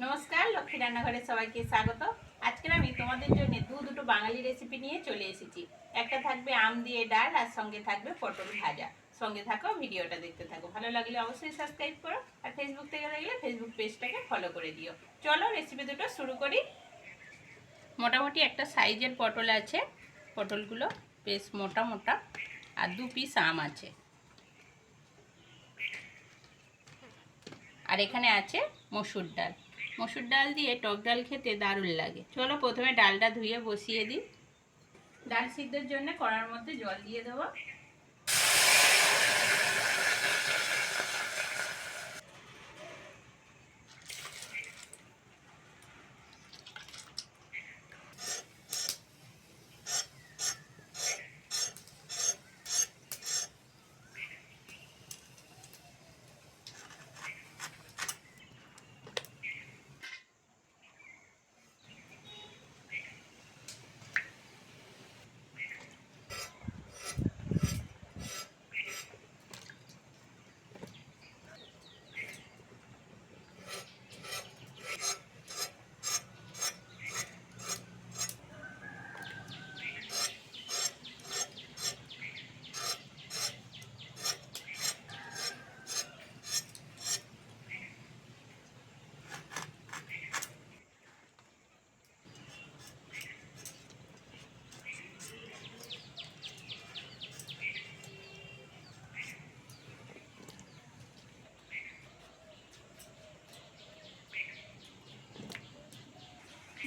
নমস্কার, লক্ষ্মী রান্নাঘরে সবাইকে স্বাগত। আজকে আমি তোমাদের জন্য দুটো বাঙালি রেসিপি নিয়ে চলে এসেছি। একটা থাকবে আম দিয়ে ডাল আর সঙ্গে থাকবে পটল ভাজা। সঙ্গে থাকো, ভিডিওটা দেখতে থাকো। ভালো লাগলে অবশ্যই সাবস্ক্রাইব করো, আর ফেসবুক থেকে দেখলে ফেসবুক পেজটাকে ফলো করে দিও। চলো রেসিপি দুটো শুরু করি। মোটামুটি একটা সাইজের পটল আছে, পটলগুলো বেশ মোটা মোটা, আর 2 পিস আম আছে, আর এখানে আছে মসুর ডাল। মসুর ডাল দিয়ে টক ডাল খেতে দারুণ লাগে। চলো প্রথমে ডালটা ধুয়ে বসিয়ে দিই। ডাল সিদ্ধের জন্য কড়ার মধ্যে জল দিয়ে দেবো।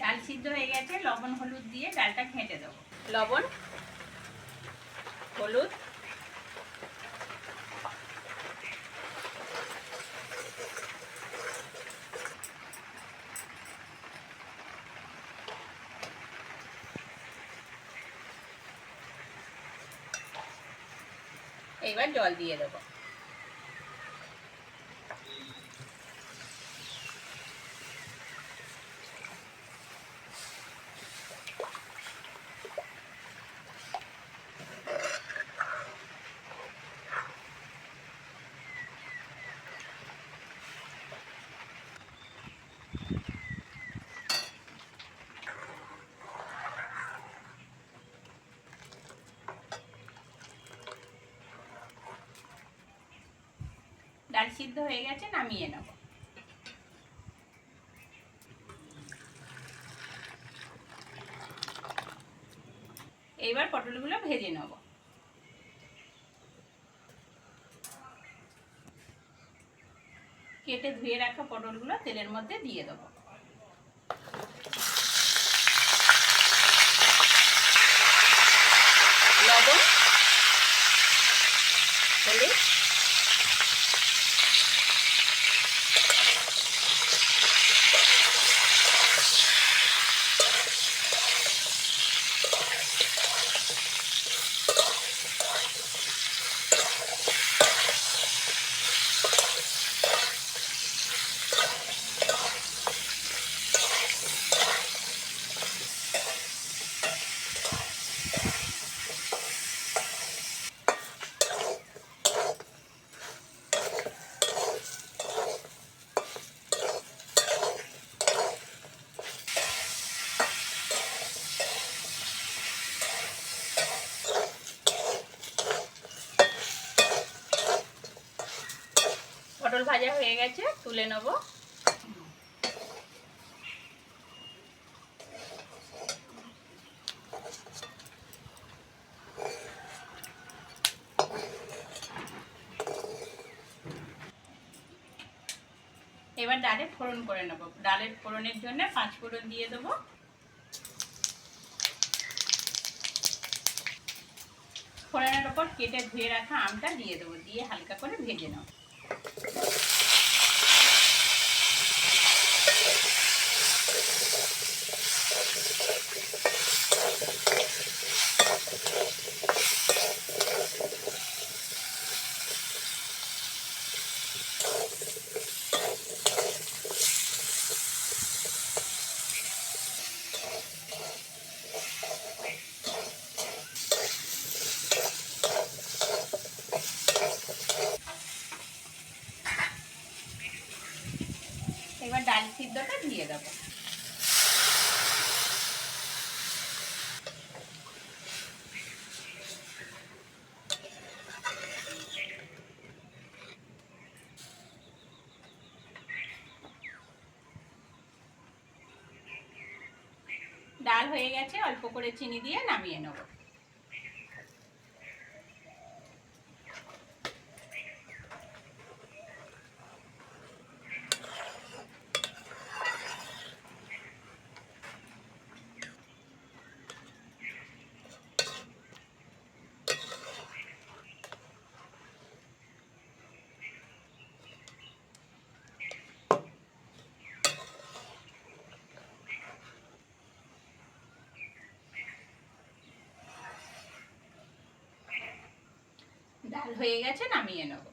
ডাল সিদ্ধ হয়ে গেছে, লবণ হলুদ দিয়ে ডালটা ঘেঁটে দেবো। লবণ, হলুদ, এইবার জল দিয়ে দেবো। ডাল সিদ্ধ হয়ে গেছে, নামিয়ে নেব। এইবার পটলগুলো ভেজে নেব। কেটে ধুয়ে রাখা পটলগুলো তেলের মধ্যে দিয়ে দেবো। লবণ, হলুদ, পটল ভাজা হয়ে গেছে, তুলে নেব। এবার ডালে ফোড়ন করে নেব। ডালের ফোড়নের জন্য 5 ফোড়ন দিয়ে দেবো। ফোড়নের ওপর কেটে ধুয়ে রাখা আমটা দিয়ে দেবো, দিয়ে হালকা করে ভেজে নেব। ডালটা দিয়ে দেবো। ডাল হয়ে গেছে, অল্প করে চিনি দিয়ে নামিয়ে নেব। ডাল হয়ে গেছে, নামিয়ে নেব।